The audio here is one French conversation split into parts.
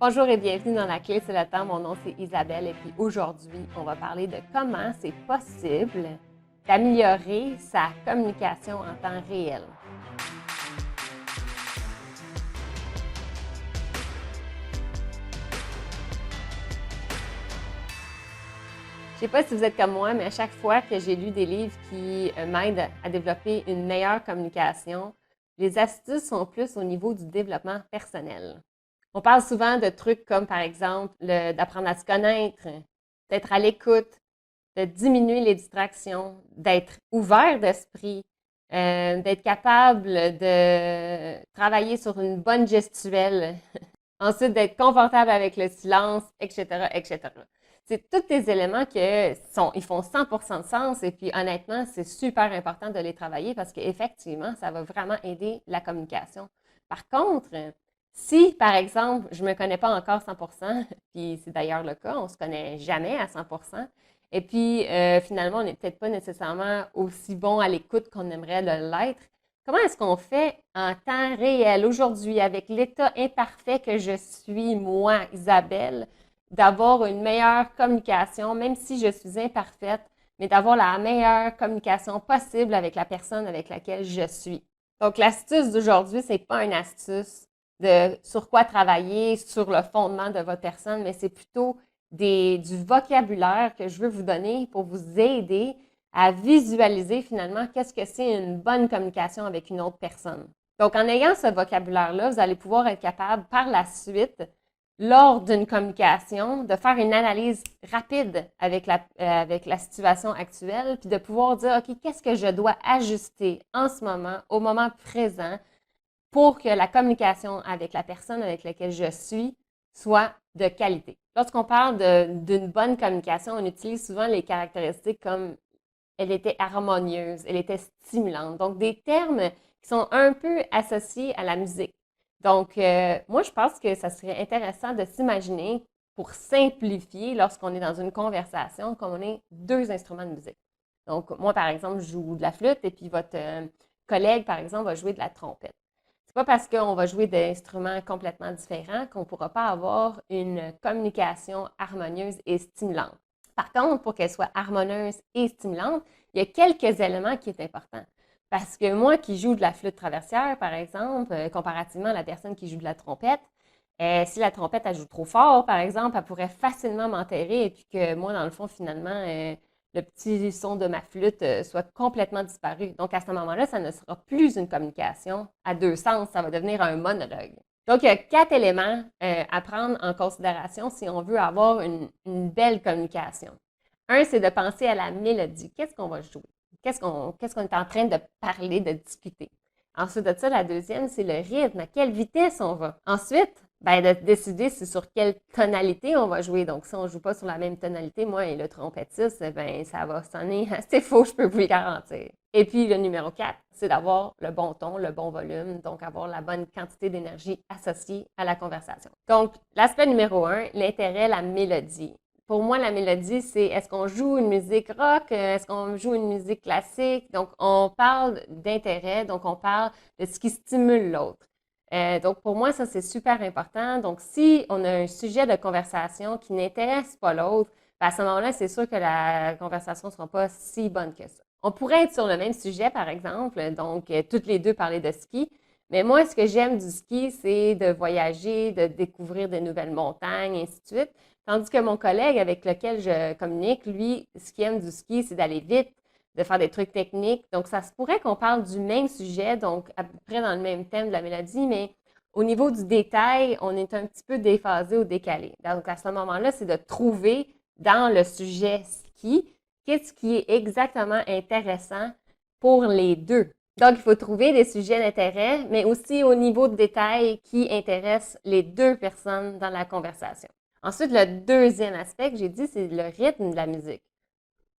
Bonjour et bienvenue dans La Clé, c'est le temps. Mon nom, c'est Isabelle et puis aujourd'hui, on va parler de comment c'est possible d'améliorer sa communication en temps réel. Je ne sais pas si vous êtes comme moi, mais à chaque fois que j'ai lu des livres qui m'aident à développer une meilleure communication, les astuces sont plus au niveau du développement personnel. On parle souvent de trucs comme, par exemple, d'apprendre à se connaître, d'être à l'écoute, de diminuer les distractions, d'être ouvert d'esprit, d'être capable de travailler sur une bonne gestuelle, ensuite d'être confortable avec le silence, etc., etc. C'est tous des éléments ils font 100% de sens et puis honnêtement, c'est super important de les travailler parce qu'effectivement, ça va vraiment aider la communication. Par contre, si, par exemple, je ne me connais pas encore 100%, puis c'est d'ailleurs le cas, on ne se connaît jamais à 100%, et puis finalement, on n'est peut-être pas nécessairement aussi bon à l'écoute qu'on aimerait l'être, comment est-ce qu'on fait en temps réel, aujourd'hui, avec l'état imparfait que je suis, moi, Isabelle, d'avoir une meilleure communication, même si je suis imparfaite, mais d'avoir la meilleure communication possible avec la personne avec laquelle je suis. Donc, l'astuce d'aujourd'hui, c'est pas une astuce de sur quoi travailler, sur le fondement de votre personne, mais c'est plutôt du vocabulaire que je veux vous donner pour vous aider à visualiser finalement qu'est-ce que c'est une bonne communication avec une autre personne. Donc, en ayant ce vocabulaire-là, vous allez pouvoir être capable par la suite, lors d'une communication, de faire une analyse rapide avec la situation actuelle, puis de pouvoir dire, OK, qu'est-ce que je dois ajuster en ce moment, au moment présent, pour que la communication avec la personne avec laquelle je suis soit de qualité. Lorsqu'on parle d'une bonne communication, on utilise souvent les caractéristiques comme elle était harmonieuse, elle était stimulante. Donc, des termes qui sont un peu associés à la musique. Donc, moi, je pense que ça serait intéressant de s'imaginer, pour simplifier, lorsqu'on est dans une conversation, comme on est deux instruments de musique. Donc, moi, par exemple, je joue de la flûte et puis votre collègue, par exemple, va jouer de la trompette. C'est pas parce qu'on va jouer d'instruments complètement différents qu'on ne pourra pas avoir une communication harmonieuse et stimulante. Par contre, pour qu'elle soit harmonieuse et stimulante, il y a quelques éléments qui sont importants. Parce que moi qui joue de la flûte traversière, par exemple, comparativement à la personne qui joue de la trompette, si la trompette, elle joue trop fort, par exemple, elle pourrait facilement m'enterrer et puis que moi, dans le fond, finalement, le petit son de ma flûte soit complètement disparu. Donc, à ce moment-là, ça ne sera plus une communication à deux sens, ça va devenir un monologue. Donc, il y a 4 éléments à prendre en considération si on veut avoir une belle communication. Un, c'est de penser à la mélodie. Qu'est-ce qu'on va jouer? Qu'est-ce qu'on est en train de parler, de discuter? Ensuite de ça, la deuxième, c'est le rythme. À quelle vitesse on va? Ensuite, ben, de décider c'est sur quelle tonalité on va jouer. Donc, si on ne joue pas sur la même tonalité, moi et le trompettiste, ben, ça va sonner assez faux, je peux vous le garantir. Et puis, le numéro 4, c'est d'avoir le bon ton, le bon volume, donc avoir la bonne quantité d'énergie associée à la conversation. Donc, l'aspect numéro 1, l'intérêt, la mélodie. Pour moi, la mélodie, c'est est-ce qu'on joue une musique rock, est-ce qu'on joue une musique classique? Donc, on parle d'intérêt, donc on parle de ce qui stimule l'autre. Donc, pour moi, ça, c'est super important. Donc, si on a un sujet de conversation qui n'intéresse pas l'autre, ben, à ce moment-là, c'est sûr que la conversation ne sera pas si bonne que ça. On pourrait être sur le même sujet, par exemple, donc toutes les deux parler de ski. Mais moi, ce que j'aime du ski, c'est de voyager, de découvrir de nouvelles montagnes, et ainsi de suite. Tandis que mon collègue avec lequel je communique, lui, ce qu'il aime du ski, c'est d'aller vite, de faire des trucs techniques. Donc, ça se pourrait qu'on parle du même sujet, donc à peu près dans le même thème de la mélodie, mais au niveau du détail, on est un petit peu déphasé ou décalé. Donc, à ce moment-là, c'est de trouver dans le sujet ski qu'est-ce qui est exactement intéressant pour les deux. Donc, il faut trouver des sujets d'intérêt, mais aussi au niveau de détail qui intéressent les deux personnes dans la conversation. Ensuite, le deuxième aspect que j'ai dit, c'est le rythme de la musique.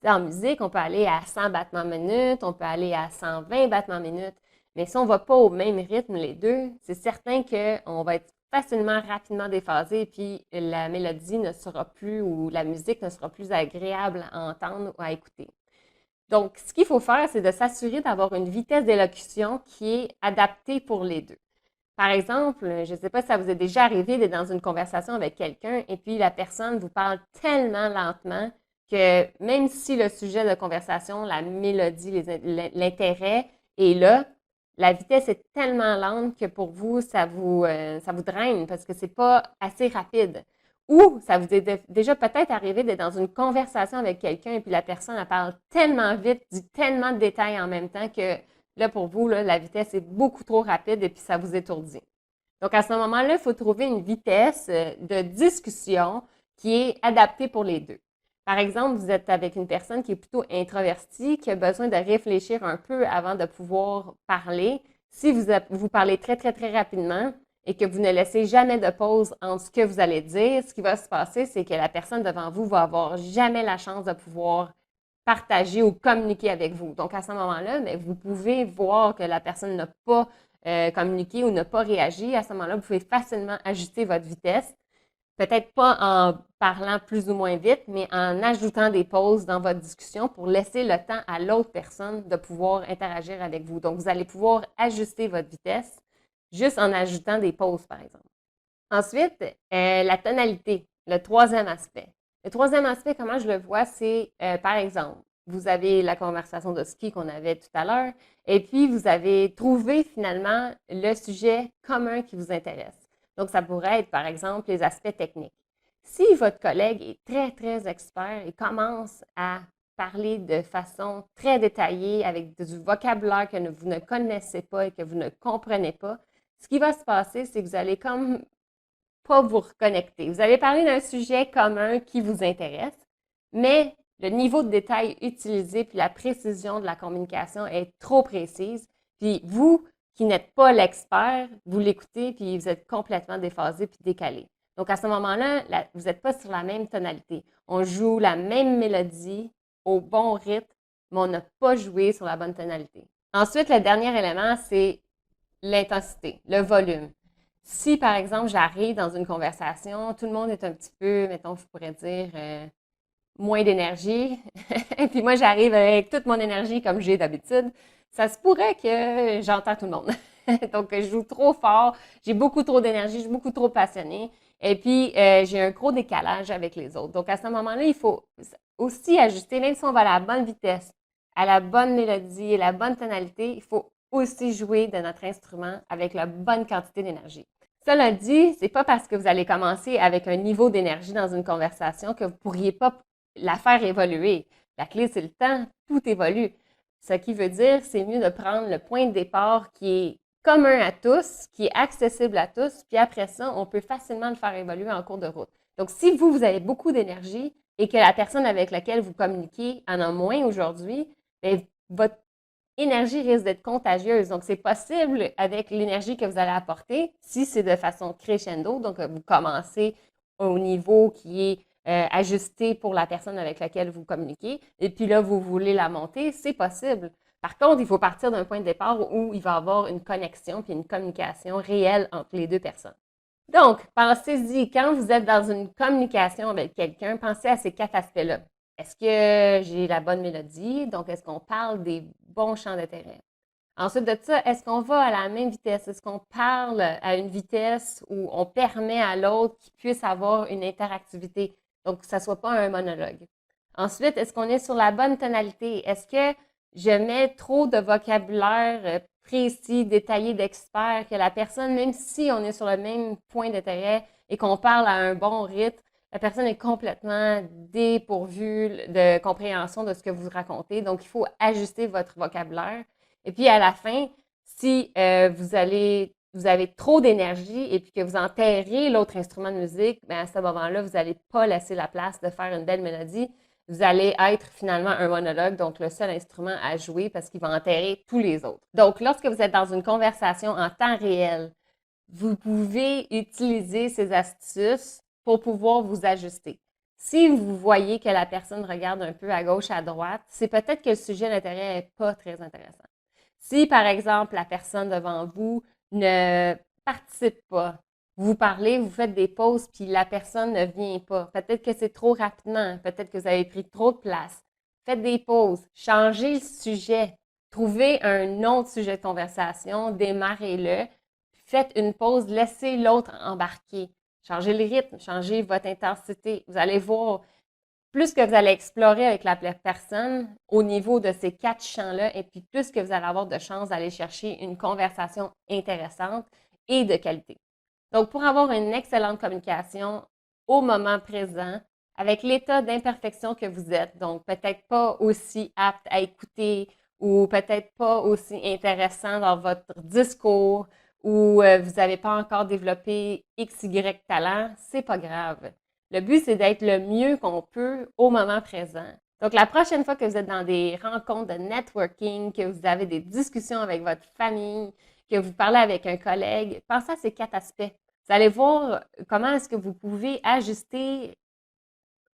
En musique, on peut aller à 100 battements minutes, on peut aller à 120 battements minutes, mais si on ne va pas au même rythme les deux, c'est certain qu'on va être facilement, rapidement déphasé, puis la mélodie ne sera plus, ou la musique ne sera plus agréable à entendre ou à écouter. Donc, ce qu'il faut faire, c'est de s'assurer d'avoir une vitesse d'élocution qui est adaptée pour les deux. Par exemple, je ne sais pas si ça vous est déjà arrivé d'être dans une conversation avec quelqu'un et puis la personne vous parle tellement lentement que même si le sujet de conversation, la mélodie, l'intérêt est là, la vitesse est tellement lente que pour vous, ça vous draine parce que c'est pas assez rapide. Ou ça vous est déjà peut-être arrivé d'être dans une conversation avec quelqu'un et puis la personne elle parle tellement vite, dit tellement de détails en même temps que là, pour vous, là, la vitesse est beaucoup trop rapide et puis ça vous étourdit. Donc, à ce moment-là, il faut trouver une vitesse de discussion qui est adaptée pour les deux. Par exemple, vous êtes avec une personne qui est plutôt introvertie, qui a besoin de réfléchir un peu avant de pouvoir parler. Si vous parlez très, très, très rapidement et que vous ne laissez jamais de pause entre ce que vous allez dire, ce qui va se passer, c'est que la personne devant vous va avoir jamais la chance de pouvoir partager ou communiquer avec vous. Donc, à ce moment-là, bien, vous pouvez voir que la personne n'a pas communiqué ou n'a pas réagi. À ce moment-là, vous pouvez facilement ajuster votre vitesse. Peut-être pas en parlant plus ou moins vite, mais en ajoutant des pauses dans votre discussion pour laisser le temps à l'autre personne de pouvoir interagir avec vous. Donc, vous allez pouvoir ajuster votre vitesse juste en ajoutant des pauses, par exemple. Ensuite, la tonalité, le troisième aspect. Le troisième aspect, comment je le vois, c'est, par exemple, vous avez la conversation de ski qu'on avait tout à l'heure, et puis vous avez trouvé finalement le sujet commun qui vous intéresse. Donc, ça pourrait être, par exemple, les aspects techniques. Si votre collègue est très, très expert et commence à parler de façon très détaillée avec du vocabulaire que vous ne connaissez pas et que vous ne comprenez pas, ce qui va se passer, c'est que vous allez comme pas vous reconnecter. Vous allez parler d'un sujet commun qui vous intéresse, mais le niveau de détail utilisé puis la précision de la communication est trop précise. Puis vous, qui n'êtes pas l'expert, vous l'écoutez puis vous êtes complètement déphasé puis décalé. Donc à ce moment-là, vous n'êtes pas sur la même tonalité. On joue la même mélodie au bon rythme, mais on n'a pas joué sur la bonne tonalité. Ensuite, le dernier élément, c'est l'intensité, le volume. Si, par exemple, j'arrive dans une conversation, tout le monde est un petit peu, mettons, je pourrais dire, moins d'énergie, et puis moi, j'arrive avec toute mon énergie comme j'ai d'habitude, ça se pourrait que j'entends tout le monde. Donc, je joue trop fort, j'ai beaucoup trop d'énergie, je suis beaucoup trop passionnée, et puis j'ai un gros décalage avec les autres. Donc, à ce moment-là, il faut aussi ajuster, même si on va à la bonne vitesse, à la bonne mélodie et la bonne tonalité, il faut aussi jouer de notre instrument avec la bonne quantité d'énergie. Cela dit, c'est pas parce que vous allez commencer avec un niveau d'énergie dans une conversation que vous pourriez pas la faire évoluer. La clé, c'est le temps, tout évolue. Ce qui veut dire, c'est mieux de prendre le point de départ qui est commun à tous, qui est accessible à tous, puis après ça, on peut facilement le faire évoluer en cours de route. Donc, si vous avez beaucoup d'énergie et que la personne avec laquelle vous communiquez en a moins aujourd'hui, bien, votre énergie risque d'être contagieuse. Donc, c'est possible avec l'énergie que vous allez apporter, si c'est de façon crescendo, donc vous commencez au niveau qui est ajusté pour la personne avec laquelle vous communiquez, et puis là, vous voulez la monter, c'est possible. Par contre, il faut partir d'un point de départ où il va y avoir une connexion puis une communication réelle entre les deux personnes. Donc, pensez-y, quand vous êtes dans une communication avec quelqu'un, pensez à ces quatre aspects-là. Est-ce que j'ai la bonne mélodie? Donc, est-ce qu'on parle des bons champs d'intérêt? Ensuite de ça, est-ce qu'on va à la même vitesse? Est-ce qu'on parle à une vitesse où on permet à l'autre qu'il puisse avoir une interactivité? Donc, que ça ne soit pas un monologue. Ensuite, est-ce qu'on est sur la bonne tonalité? Est-ce que je mets trop de vocabulaire précis, détaillé d'expert, que la personne, même si on est sur le même point d'intérêt et qu'on parle à un bon rythme, la personne est complètement dépourvue de compréhension de ce que vous racontez. Donc, il faut ajuster votre vocabulaire. Et puis, à la fin, si vous avez trop d'énergie et puis que vous enterrez l'autre instrument de musique, bien à ce moment-là, vous n'allez pas laisser la place de faire une belle mélodie. Vous allez être finalement un monologue, donc le seul instrument à jouer parce qu'il va enterrer tous les autres. Donc, lorsque vous êtes dans une conversation en temps réel, vous pouvez utiliser ces astuces pour pouvoir vous ajuster. Si vous voyez que la personne regarde un peu à gauche, à droite, c'est peut-être que le sujet d'intérêt n'est pas très intéressant. Si, par exemple, la personne devant vous ne participe pas, vous parlez, vous faites des pauses, puis la personne ne vient pas. Peut-être que c'est trop rapidement, peut-être que vous avez pris trop de place. Faites des pauses, changez le sujet, trouvez un autre sujet de conversation, démarrez-le. Faites une pause, laissez l'autre embarquer. Changez le rythme, changez votre intensité. Vous allez voir, plus que vous allez explorer avec la personne au niveau de ces 4 champs-là, et puis plus que vous allez avoir de chances d'aller chercher une conversation intéressante et de qualité. Donc, pour avoir une excellente communication au moment présent, avec l'état d'imperfection que vous êtes, donc peut-être pas aussi apte à écouter ou peut-être pas aussi intéressant dans votre discours ou vous n'avez pas encore développé XY talent, c'est pas grave. Le but, c'est d'être le mieux qu'on peut au moment présent. Donc, la prochaine fois que vous êtes dans des rencontres de networking, que vous avez des discussions avec votre famille, que vous parlez avec un collègue, pensez à ces 4 aspects. Vous allez voir comment est-ce que vous pouvez ajuster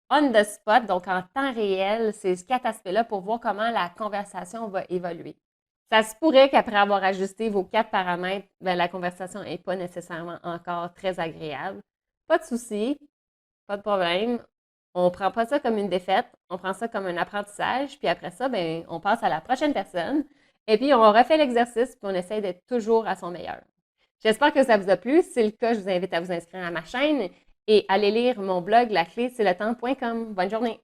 on the spot, donc en temps réel, ces 4 aspects-là pour voir comment la conversation va évoluer. Ça se pourrait qu'après avoir ajusté vos 4 paramètres, la conversation n'est pas nécessairement encore très agréable. Pas de souci, pas de problème. On ne prend pas ça comme une défaite, on prend ça comme un apprentissage, puis après ça, on passe à la prochaine personne, et puis on refait l'exercice, puis on essaie d'être toujours à son meilleur. J'espère que ça vous a plu. Si c'est le cas, je vous invite à vous inscrire à ma chaîne et aller lire mon blog, la clé, c'est le temps.com. Bonne journée!